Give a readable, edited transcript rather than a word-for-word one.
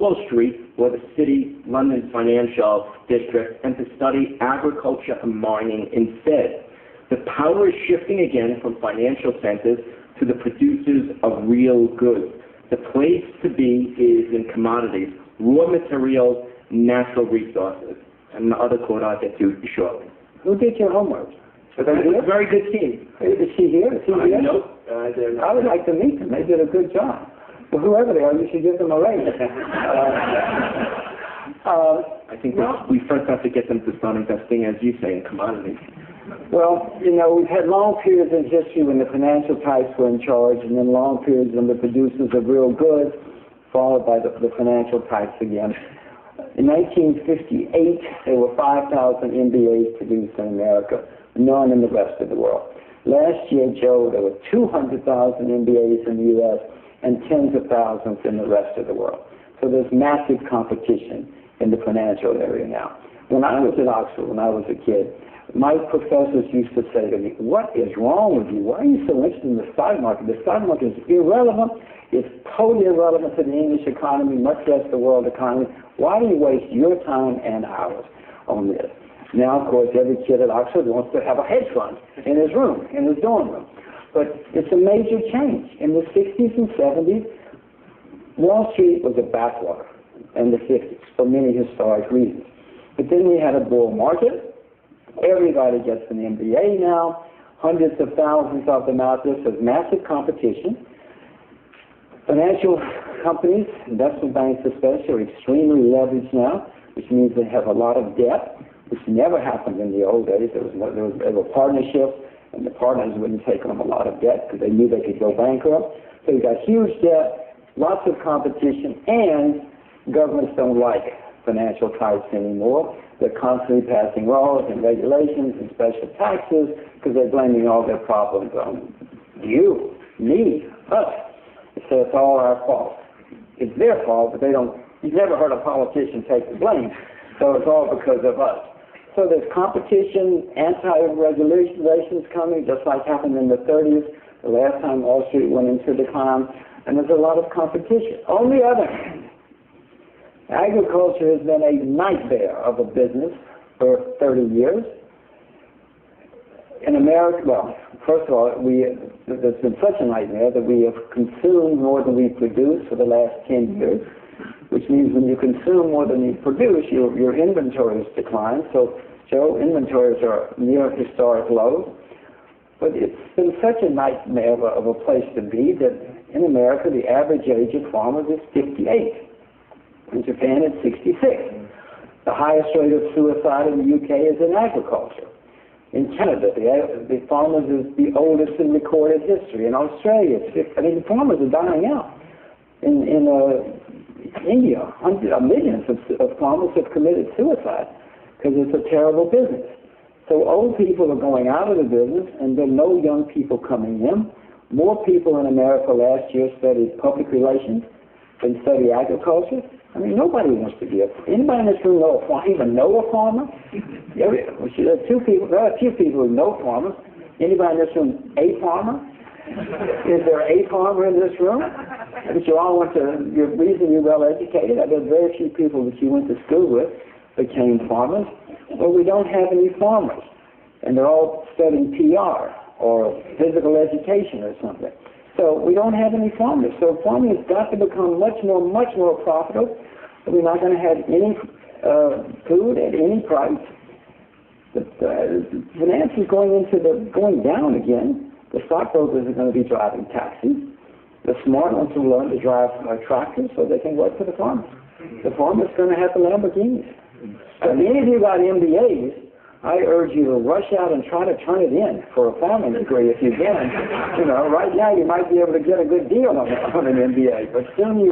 Wall Street or the city, London financial district, and to study agriculture and mining instead. The power is shifting again from financial centers to the producers of real goods. The place to be is in commodities, raw materials, natural resources. And the other quote I'll get to shortly. Who did your homework? It's a very good team. Is she here? Is he here? No, I would like to meet them. They did a good job. Well, whoever they are, you should give them a raise. I think we first have to get them to start investing, as you say, in commodities. Well, you know, we've had long periods in history when the financial types were in charge, and then long periods when the producers of real goods, followed by the financial types again. In 1958, there were 5,000 MBAs produced in America, none in the rest of the world. Last year, Joe, there were 200,000 MBAs in the U.S. and tens of thousands in the rest of the world. So there's massive competition in the financial area now. When I was at Oxford, when I was a kid, my professors used to say to me, "What is wrong with you? Why are you so interested in the stock market? The stock market is irrelevant. It's totally irrelevant to the English economy, much less the world economy. Why do you waste your time and ours on this?" Now, of course, every kid at Oxford wants to have a hedge fund in his room, in his dorm room. But it's a major change. In the 60s and 70s, Wall Street was a backwater in the 50s for many historic reasons. But then we had a bull market. Everybody gets an MBA now. Hundreds of thousands of them out there. So there's massive competition. Financial companies, investment banks especially, are extremely leveraged now, which means they have a lot of debt, which never happened in the old days. There were partnerships, and the partners wouldn't take on a lot of debt because they knew they could go bankrupt. So you got huge debt, lots of competition, and governments don't like financial types anymore. They're constantly passing laws and regulations and special taxes because they're blaming all their problems on you, me, us. So it's all our fault. It's their fault, but you've never heard a politician take the blame. So it's all because of us. So there's competition, anti-regulations coming, just like happened in the 30s, the last time Wall Street went into decline, and there's a lot of competition. On the other hand, agriculture has been a nightmare of a business for 30 years. In America, well, first of all, there's been such a nightmare that we have consumed more than we produced for the last 10 years, which means when you consume more than you produce, your inventories decline. So, Joe, inventories are near historic lows. But it's been such a nightmare of a place to be that in America, the average age of farmers is 58. In Japan, it's 66. The highest rate of suicide in the UK is in agriculture. In Canada, the farmers is the oldest in recorded history. In Australia, the farmers are dying out. In India, millions of farmers have committed suicide because it's a terrible business. So old people are going out of the business, and there are no young people coming in. More people in America last year studied public relations than study agriculture. I mean, nobody wants to be anybody in this room even know a farmer? There are a few people who know farmers. Anybody in this room a farmer? Is there a farmer in this room? But you all you're reasonably well educated. There are very few people that you went to school with became farmers. Well, we don't have any farmers. And they're all studying PR or physical education or something. So we don't have any farmers. So farming has got to become much more profitable. We're not going to have any food at any price. The finance is going down again. The stockbrokers are going to be driving taxis. The smart ones will learn to drive tractors so they can work for the farmers. The farmer's going to have the Lamborghinis. So if any of you got MBAs, I urge you to rush out and try to turn it in for a farming degree if you can. Right now you might be able to get a good deal on an MBA, but soon you